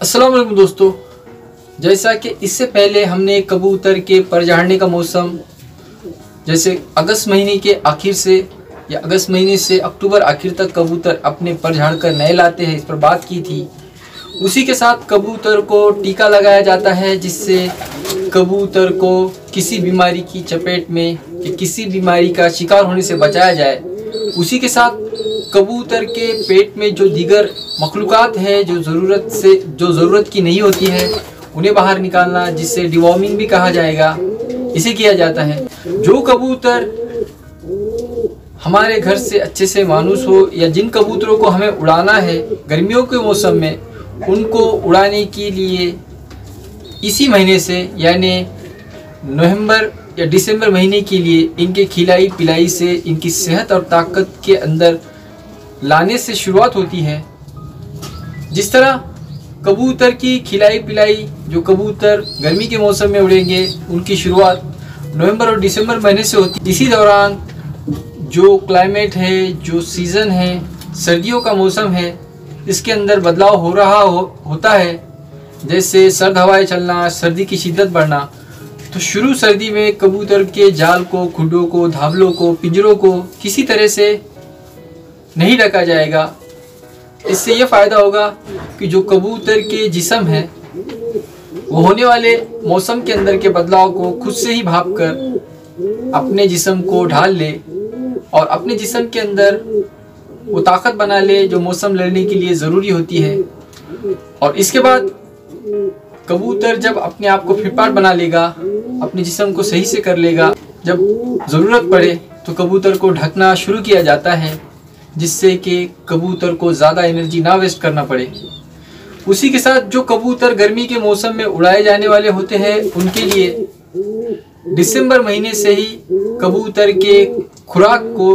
अस्सलाम वालेकुम दोस्तों, जैसा कि इससे पहले हमने कबूतर के पर झाड़ने का मौसम जैसे अगस्त महीने के आखिर से या अगस्त महीने से अक्टूबर आखिर तक कबूतर अपने पर झाड़ कर नए लाते हैं, इस पर बात की थी। उसी के साथ कबूतर को टीका लगाया जाता है जिससे कबूतर को किसी बीमारी की चपेट में या किसी बीमारी का शिकार होने से बचाया जाए। उसी के साथ कबूतर के पेट में जो दीगर मखलूक़ात है जो ज़रूरत की नहीं होती है उन्हें बाहर निकालना, जिससे डिवॉर्मिंग भी कहा जाएगा, इसे किया जाता है। जो कबूतर हमारे घर से अच्छे से मानूस हो या जिन कबूतरों को हमें उड़ाना है गर्मियों के मौसम में, उनको उड़ाने के लिए इसी महीने से यानी नवंबर या दिसंबर महीने के लिए इनके खिलाई पिलाई से इनकी सेहत और ताकत के अंदर लाने से शुरुआत होती है। जिस तरह कबूतर की खिलाई पिलाई जो कबूतर गर्मी के मौसम में उड़ेंगे उनकी शुरुआत नवंबर और दिसंबर महीने से होती है। इसी दौरान जो क्लाइमेट है, जो सीज़न है, सर्दियों का मौसम है, इसके अंदर बदलाव होता है। जैसे सर्द हवाएं चलना, सर्दी की शिद्दत बढ़ना, तो शुरू सर्दी में कबूतर के जाल को, खुडों को, धाबलों को, पिंजरों को किसी तरह से नहीं ढका जाएगा। इससे यह फ़ायदा होगा कि जो कबूतर के जिस्म है वो होने वाले मौसम के अंदर के बदलाव को खुद से ही भाप कर अपने जिस्म को ढाल ले और अपने जिस्म के अंदर वो ताकत बना ले जो मौसम लड़ने के लिए ज़रूरी होती है। और इसके बाद कबूतर जब अपने आप को फिटपाट बना लेगा, अपने जिस्म को सही से कर लेगा, जब ज़रूरत पड़े तो कबूतर को ढकना शुरू किया जाता है जिससे कि कबूतर को ज़्यादा एनर्जी ना वेस्ट करना पड़े। उसी के साथ जो कबूतर गर्मी के मौसम में उड़ाए जाने वाले होते हैं उनके लिए दिसंबर महीने से ही कबूतर के खुराक को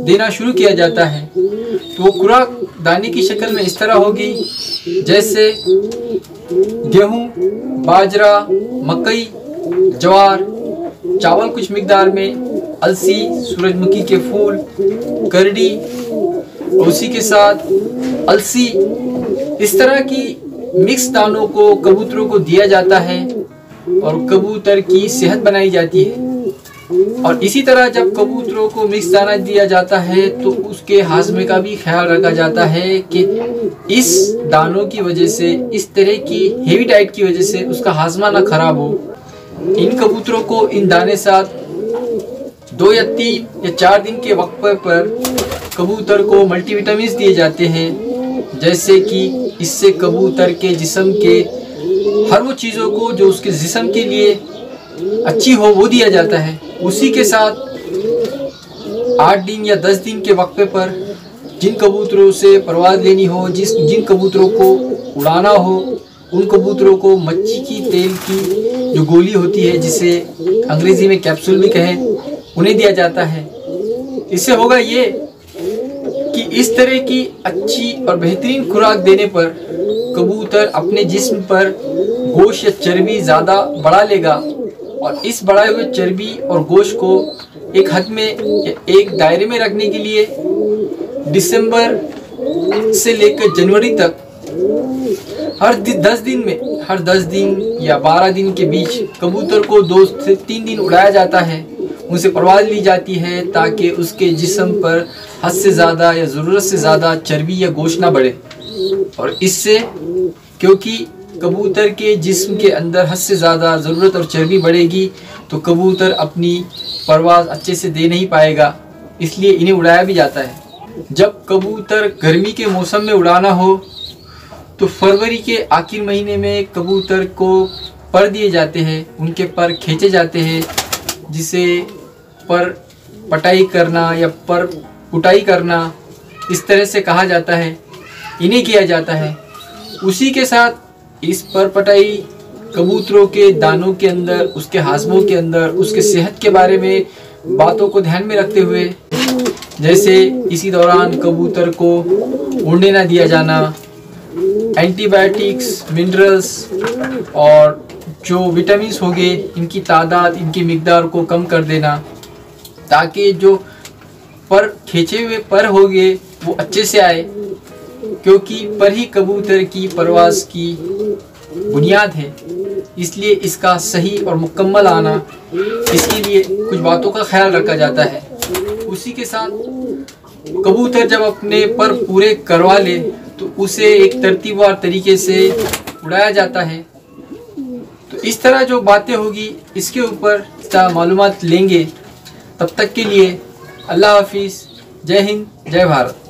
देना शुरू किया जाता है। तो वो खुराक दाने की शक्ल में इस तरह होगी जैसे गेहूँ, बाजरा, मकई, ज्वार, चावल कुछ मिकदार में, अलसी, सूरजमुखी के फूल, करडी, उसी के साथ अलसी, इस तरह की मिक्स दानों को कबूतरों को दिया जाता है और कबूतर की सेहत बनाई जाती है। और इसी तरह जब कबूतरों को मिक्स दाना दिया जाता है तो उसके हाजमे का भी ख्याल रखा जाता है कि इस दानों की वजह से, इस तरह की हेवी डाइट की वजह से उसका हाजमा ना खराब हो। इन कबूतरों को इन दाने साथ 2 या 3 या 4 दिन के वक्फे पर कबूतर को मल्टीविटामिन्स दिए जाते हैं, जैसे कि इससे कबूतर के जिस्म के हर वो चीज़ों को जो उसके जिस्म के लिए अच्छी हो वो दिया जाता है। उसी के साथ 8 दिन या 10 दिन के वक्फे पर जिन कबूतरों से परवाज़ लेनी हो, जिन कबूतरों को उड़ाना हो, उन कबूतरों को मच्छी की तेल की जो गोली होती है जिसे अंग्रेज़ी में कैप्सूल भी कहें, उन्हें दिया जाता है। इससे होगा ये कि इस तरह की अच्छी और बेहतरीन खुराक देने पर कबूतर अपने जिस्म पर गोश्त या चर्बी ज़्यादा बढ़ा लेगा और इस बढ़ाए हुए चर्बी और गोश्त को एक हद में या एक दायरे में रखने के लिए दिसंबर से लेकर जनवरी तक हर 10 दिन या 12 दिन के बीच कबूतर को 2 से 3 दिन उड़ाया जाता है, उनसे परवाज़ ली जाती है ताकि उसके जिस्म पर हद से ज़्यादा या ज़रूरत से ज़्यादा चर्बी या गोश्त ना बढ़े। और इससे क्योंकि कबूतर के जिस्म के अंदर हद से ज़्यादा ज़रूरत और चर्बी बढ़ेगी तो कबूतर अपनी परवाज़ अच्छे से दे नहीं पाएगा, इसलिए इन्हें उड़ाया भी जाता है। जब कबूतर गर्मी के मौसम में उड़ाना हो तो फरवरी के आखिर महीने में कबूतर को पर दिए जाते हैं, उनके पर खींचे जाते हैं, जिसे पर पटाई करना या पर कुटाई करना इस तरह से कहा जाता है, इन्हें किया जाता है। उसी के साथ इस पर पटाई कबूतरों के दानों के अंदर, उसके हाजमों के अंदर, उसके सेहत के बारे में बातों को ध्यान में रखते हुए, जैसे इसी दौरान कबूतर को उड़ने ना दिया जाना, एंटीबायोटिक्स, मिनरल्स और जो विटामिन्स हो गए इनकी तादाद, इनकी मिकदार को कम कर देना ताकि जो पर खींचे हुए पर हो गए वो अच्छे से आए। क्योंकि पर ही कबूतर की परवाज़ की बुनियाद है, इसलिए इसका सही और मुकम्मल आना, इसके लिए कुछ बातों का ख्याल रखा जाता है। उसी के साथ कबूतर जब अपने पर पूरे करवा ले तो उसे एक तरतीबवार तरीके से उड़ाया जाता है। तो इस तरह जो बातें होगी इसके ऊपर मालूमात लेंगे। तब तक के लिए अल्लाह हाफिज़। जय हिंद, जय भारत।